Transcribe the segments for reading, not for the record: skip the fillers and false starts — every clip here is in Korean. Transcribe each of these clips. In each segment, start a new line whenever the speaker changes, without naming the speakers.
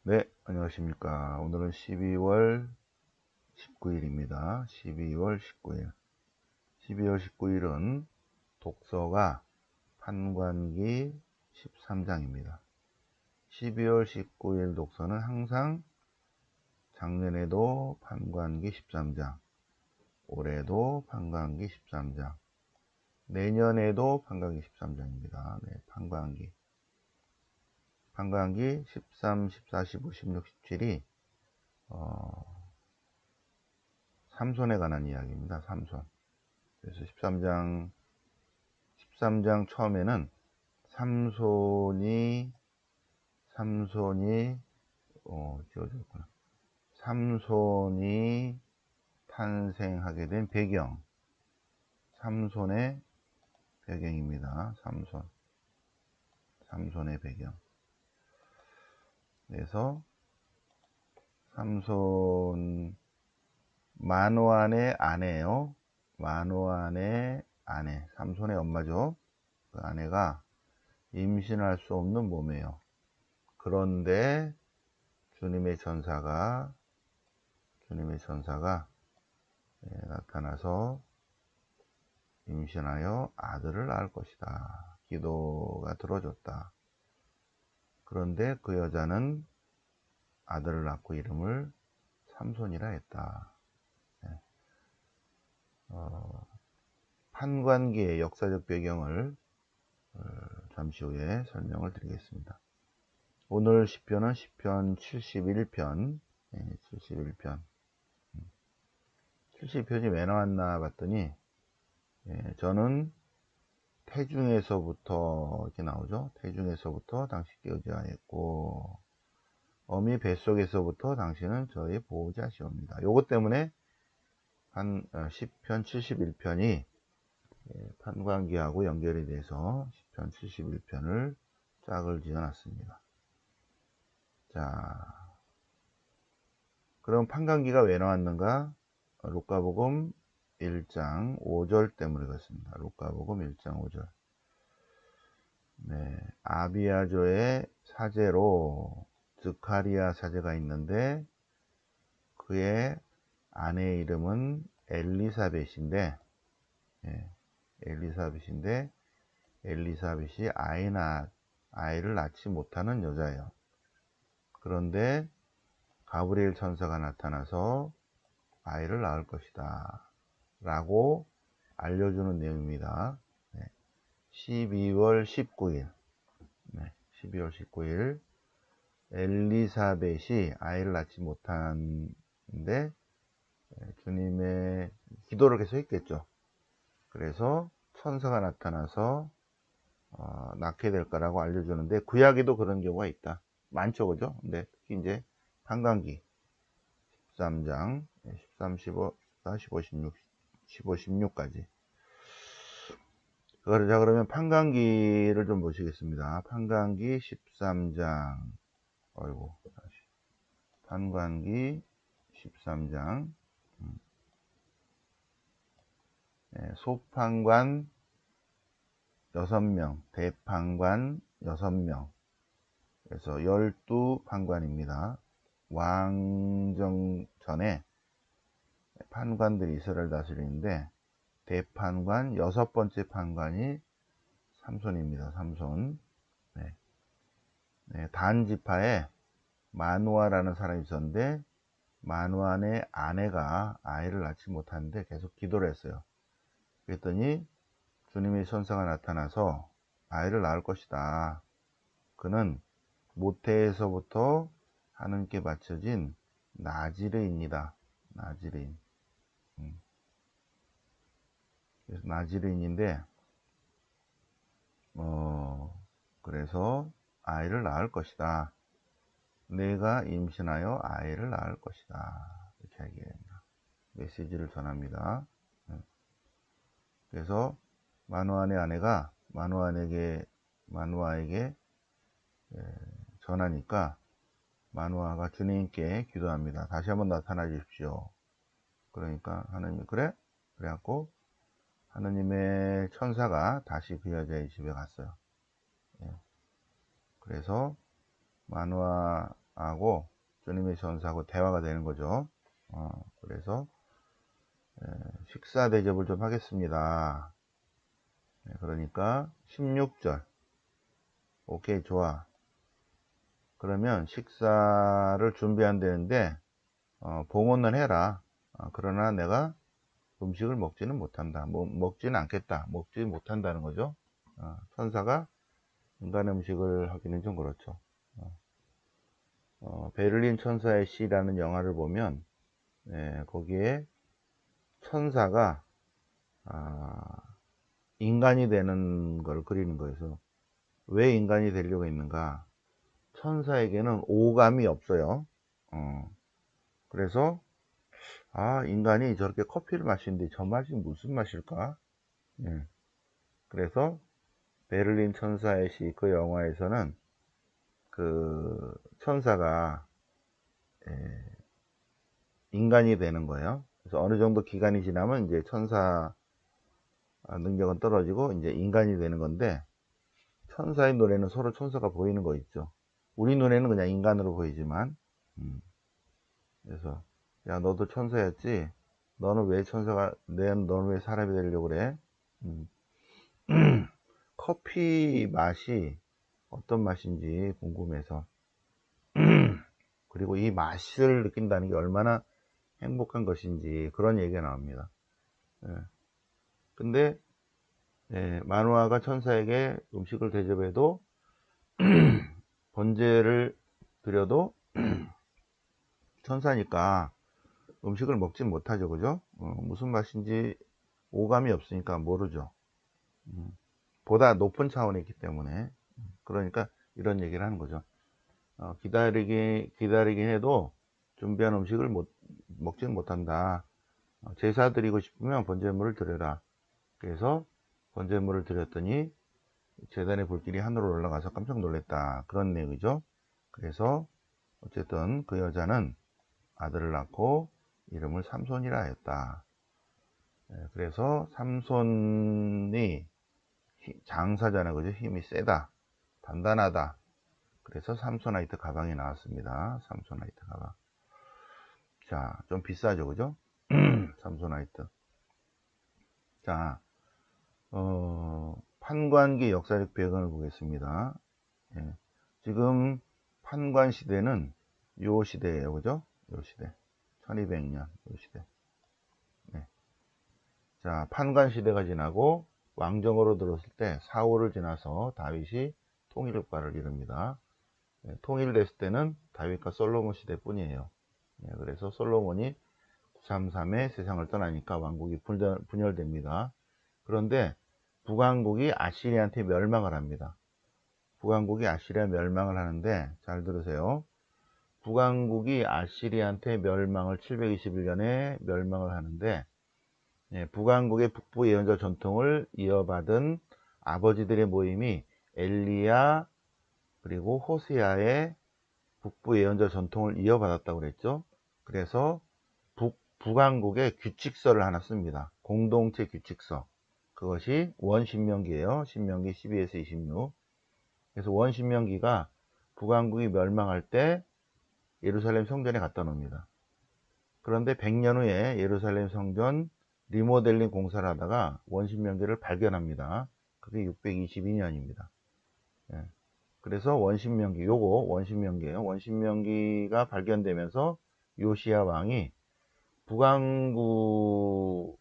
네, 안녕하십니까. 오늘은 12월 19일입니다. 12월 19일. 12월 19일은 독서가 판관기 13장입니다. 12월 19일 독서는 항상 작년에도 판관기 13장, 올해도 판관기 13장, 내년에도 판관기 13장입니다. 네, 판관기 13, 14, 15, 16, 17이 삼손에 관한 이야기입니다. 삼손. 그래서 13장 처음에는 삼손이 지어졌구나. 삼손이 탄생하게 된 배경, 삼손의 배경입니다. 삼손의 배경. 그래서 삼손 마노안의 아내요. 마노안의 아내, 삼손의 엄마죠. 그 아내가 임신할 수 없는 몸이에요. 그런데 주님의 전사가 나타나서 임신하여 아들을 낳을 것이다. 기도가 들어졌다. 그런데 그 여자는 아들을 낳고 이름을 삼손이라 했다. 판관기의 역사적 배경을 잠시 후에 설명을 드리겠습니다. 오늘 시편은 시편 71편, 71편. 70편이 왜 나왔나 봤더니, 저는 태중에서부터 이렇게 나오죠. 태중에서부터 당신께 의지하였고, 어미 뱃속에서부터 당신은 저의 보호자시옵니다. 요것 때문에 시편 71편이 판관기하고 연결이 돼서 시편 71편을 짝을 지어놨습니다. 자, 그럼 판관기가 왜 나왔는가? 루카복음 1장 5절 때문에 그렇습니다. 루카복음 1장 5절. 네, 아비아조의 사제로 스가랴 사제가 있는데 그의 아내 이름은 엘리사벳인데, 엘리사벳이 아이를 낳지 못하는 여자예요. 그런데 가브리엘 천사가 나타나서 아이를 낳을 것이다 라고 알려주는 내용입니다. 12월 19일 12월 19일 엘리사벳이 아이를 낳지 못하는데 주님의 기도를 계속 했겠죠. 그래서 천사가 나타나서 낳게 될 거라고 알려주는데 구약에도 그런 경우가 있다. 많죠, 그죠? 근데 특히 이제 판관기 13장 13, 15, 14, 15, 16까지. 자, 그러면 판관기를 좀 보시겠습니다. 판관기 13장. 판관기 13장. 소판관 6명, 대판관 6명. 그래서 12판관입니다. 왕정 전에 판관들이 이스라엘 다스리는데 대판관 6번째 판관이 삼손입니다. 삼손. 단 지파에 마누아라는 사람이 있었는데 마누아의 아내가 아이를 낳지 못하는데 계속 기도를 했어요. 그랬더니 주님의 천사가 나타나서 아이를 낳을 것이다. 그는 모태에서부터 하나님께 바쳐진 나지르인이다. 나지르인. 그래서 나지르인인데, 그래서 아이를 낳을 것이다. 내가 임신하여 아이를 낳을 것이다. 이렇게 얘기합니다. 메시지를 전합니다. 그래서 마누아의 아내가 마누아에게 전하니까 마누아가 주님께 기도합니다. 다시 한번 나타나 주십시오. 그러니까 하나님 그래? 그래갖고 하느님의 천사가 다시 그 여자의 집에 갔어요. 그래서 마누아 하고 주님의 천사하고 대화가 되는 거죠. 그래서 식사 대접을 좀 하겠습니다. 그러니까 16절 오케이 좋아. 그러면 식사를 준비한다는데 봉헌은 해라. 그러나 내가 음식을 먹지는 못한다. 먹지는 않겠다. 먹지 못한다는 거죠. 천사가 인간 음식을 하기는 좀 그렇죠. 베를린 천사의 시라는 영화를 보면 거기에 천사가 인간이 되는 걸 그리는 거여서 왜 인간이 되려고 했는가? 천사에게는 오감이 없어요. 그래서 인간이 저렇게 커피를 마시는데 저 맛이 무슨 맛일까? 그래서 베를린 천사의 시 그 영화에서는 그 천사가 인간이 되는 거예요. 그래서 어느 정도 기간이 지나면 이제 천사 능력은 떨어지고 이제 인간이 되는 건데 천사의 눈에는 서로 천사가 보이는 거 있죠. 우리 눈에는 그냥 인간으로 보이지만 그래서 야 너도 천사였지? 너는 왜 천사가 너는 왜 사람이 되려고 그래? 커피 맛이 어떤 맛인지 궁금해서 그리고 이 맛을 느낀다는 게 얼마나 행복한 것인지 그런 얘기가 나옵니다. 근데 마누아가 천사에게 음식을 대접해도 번제를 드려도 천사니까 음식을 먹진 못하죠. 그죠? 무슨 맛인지 오감이 없으니까 모르죠. 보다 높은 차원에 있기 때문에 그러니까 이런 얘기를 하는 거죠. 기다리긴 해도 준비한 음식을 먹지는 못한다. 제사 드리고 싶으면 번제물을 드려라. 그래서 번제물을 드렸더니 제단의 불길이 하늘로 올라가서 깜짝 놀랐다. 그런 내용이죠. 그래서 어쨌든 그 여자는 아들을 낳고 이름을 삼손이라 하였다. 그래서 삼손이 장사잖아요. 그죠? 힘이 세다. 단단하다. 그래서 삼소나이트 가방이 나왔습니다. 삼소나이트 가방. 자, 좀 비싸죠. 그죠? 삼소나이트. 자, 판관기 역사적 배경을 보겠습니다. 지금 판관 시대는 요 시대예요. 그죠? 요 시대. 1200년 요 시대. 자, 판관 시대가 지나고 왕정으로 들어섰을 때 사울을 지나서 다윗이 통일국가를 이룹니다. 통일됐을 때는 다윗과 솔로몬 시대뿐이에요. 그래서 솔로몬이 933에 세상을 떠나니까 왕국이 분열됩니다. 그런데 북왕국이 아시리한테 멸망을 합니다. 북왕국이 아시리아 멸망을 하는데 잘 들으세요. 북왕국이 아시리한테 멸망을 721년에 멸망을 하는데 북왕국의 북부 예언자 전통을 이어받은 아버지들의 모임이 엘리야 그리고 호세아의 북부 예언자 전통을 이어받았다고 그랬죠. 그래서 북왕국의 규칙서를 하나 씁니다. 공동체 규칙서. 그것이 원신명기예요. 신명기 12에서 26. 그래서 원신명기가 북왕국이 멸망할 때 예루살렘 성전에 갖다 놓습니다. 그런데 100년 후에 예루살렘 성전 리모델링 공사를 하다가 원신명기를 발견합니다. 그게 622년입니다. 그래서 원신명기, 요거 원신명기예요. 원신명기가 발견되면서 요시야 왕이 북왕국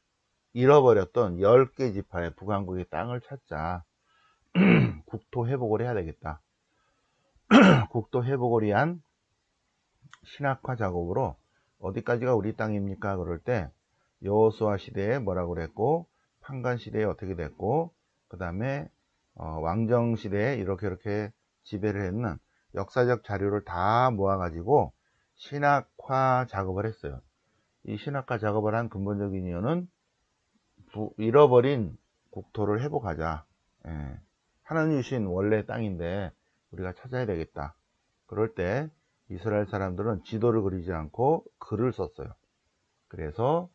잃어버렸던 10개 지파의 북왕국의 땅을 찾자. 국토 회복을 해야 되겠다. 국토 회복을 위한 신학화 작업으로 어디까지가 우리 땅입니까? 그럴 때 여호수아 시대에 뭐라고 그랬고 판관 시대에 어떻게 됐고 그 다음에 왕정 시대에 이렇게 지배를 했는 역사적 자료를 다 모아가지고 신학화 작업을 했어요. 이 신학화 작업을 한 근본적인 이유는 잃어버린 국토를 회복하자. 하나님 주신 원래 땅인데 우리가 찾아야 되겠다. 그럴 때 이스라엘 사람들은 지도를 그리지 않고 글을 썼어요. 그래서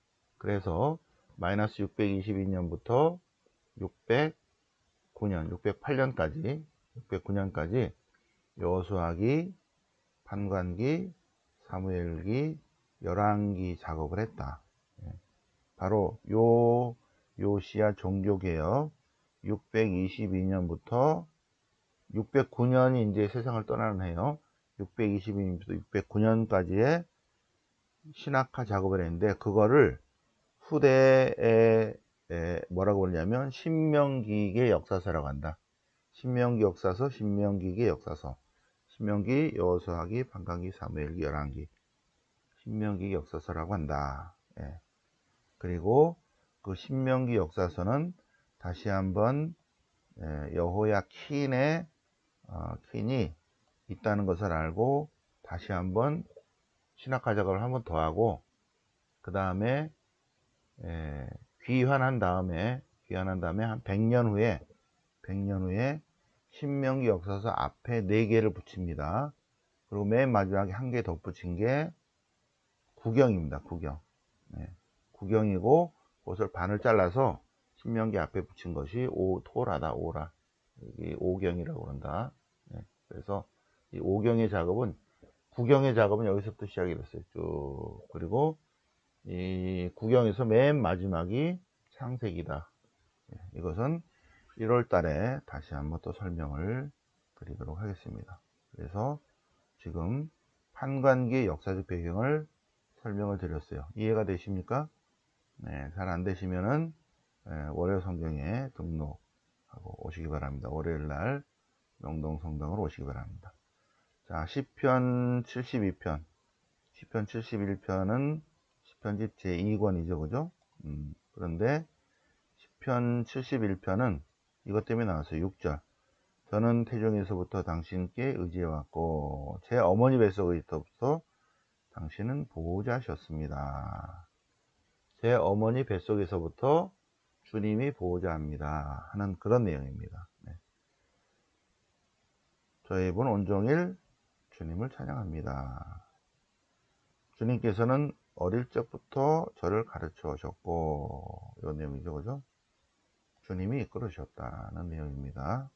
마이너스 622년부터 608년까지 여호수아기 판관기, 사무엘기, 열왕기 작업을 했다. 바로 요시야 종교개혁 622년부터 609년이 이제 세상을 떠나는 해요. 622년부터 609년까지의 신학화 작업을 했는데, 그거를 후대에 뭐라고 그러냐면 신명기의 역사서라고 한다. 신명기 역사서, 신명기의 역사서. 신명기, 여호수아기, 판관기, 사무엘기, 열왕기. 신명기 역사서라고 한다. 예. 그리고 그 신명기 역사서는 다시 한번 여호야킨의 킨이 있다는 것을 알고 다시 한번 신학화 작업을 한 번 더 하고, 그 다음에 귀환한 다음에 한 100년 후에 신명기 역사서 앞에 4개를 붙입니다. 그리고 맨 마지막에 한 개 덧붙인 게 구경입니다. 구경. 구경이고, 그것을 반을 잘라서 신명기 앞에 붙인 것이 토라다. 오라. 여기 오경이라고 그런다. 그래서 이 오경의 작업은, 구경의 작업은 여기서부터 시작이 됐어요. 쭉. 그리고 이 구경에서 맨 마지막이 창세기다. 이것은 1월 달에 다시 한번 또 설명을 드리도록 하겠습니다. 그래서 지금 판관기의 역사적 배경을 설명을 드렸어요. 이해가 되십니까? 네, 잘 안 되시면은 월요 성경에 등록하고 오시기 바랍니다. 월요일 날 명동 성당으로 오시기 바랍니다. 자, 시편 72편. 시편 71편은 시편집 제2권이죠. 그죠? 그런데 시편 71편은 이것 때문에 나왔어요. 6절. 저는 태중에서부터 당신께 의지해왔고 제 어머니 뱃속에서부터 당신은 보호자셨습니다. 제 어머니 뱃속에서부터 주님이 보호자입니다 하는 그런 내용입니다. 저의 입은 온종일 주님을 찬양합니다. 주님께서는 어릴 적부터 저를 가르쳐 오셨고, 이런 내용이죠. 그죠? 주님이 이끌어 주셨다는 내용입니다.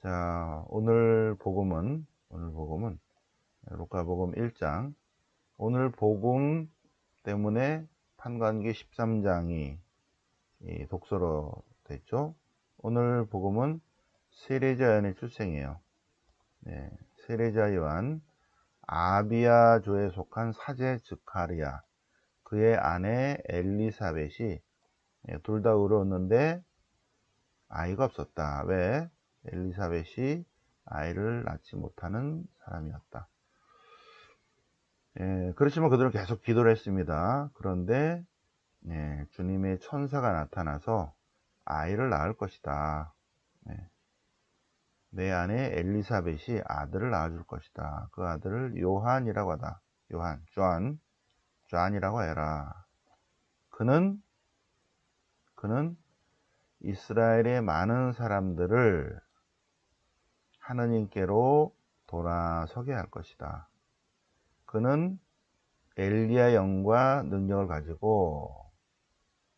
자, 오늘 복음은 루카복음 1장. 오늘 복음 때문에 판관기 13장이 독서로 됐죠. 오늘 복음은 세례자 요한의 출생이에요. 세례자 요한, 아비아조에 속한 사제 즈카리아, 그의 아내 엘리사벳이 둘 다 의로웠는데 아이가 없었다. 왜? 엘리사벳이 아이를 낳지 못하는 사람이었다. 그렇지만 그들은 계속 기도를 했습니다. 그런데 주님의 천사가 나타나서 아이를 낳을 것이다. 내 아내 엘리사벳이 아들을 낳아줄 것이다. 그 아들을 요한이라고 하다. 존이라고 해라. 그는 이스라엘의 많은 사람들을 하느님께로 돌아서게 할 것이다. 그는 엘리야 영과 능력을 가지고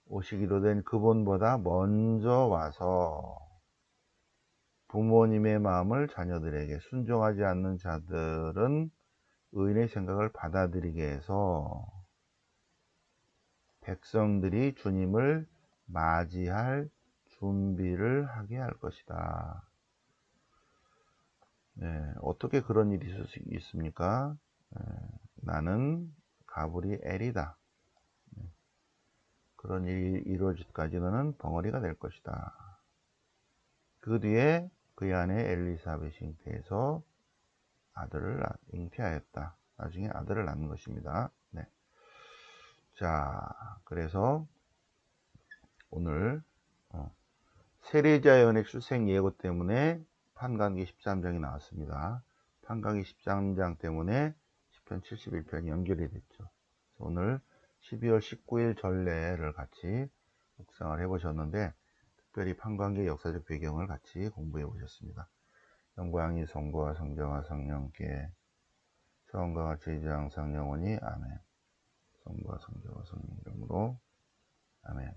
오시기로 된 그분보다 먼저 와서 부모님의 마음을 자녀들에게, 순종하지 않는 자들은 의인의 생각을 받아들이게 해서 백성들이 주님을 맞이할 준비를 하게 할 것이다. 어떻게 그런 일이 있을 수 있습니까? 나는 가브리 엘이다. 그런 일이 이루어지기까지는 벙어리가 될 것이다. 그 뒤에 그의 아내 엘리사벳이 잉태해서 아들을 잉태하였다. 나중에 아들을 낳는 것입니다. 자, 그래서 오늘 세례자 요한의 출생 예고 때문에 판관기 13장이 나왔습니다. 판관기 13장 때문에 시편 71편이 연결이 됐죠. 오늘 12월 19일 전례를 같이 묵상을 해보셨는데, 특별히 판관기의 역사적 배경을 같이 공부해 보셨습니다. 영광이 성부와 성자와 성령께 처음과 같이 이제 항상 영원히 아멘. 성부와 성자와 성령 이름으로 아멘.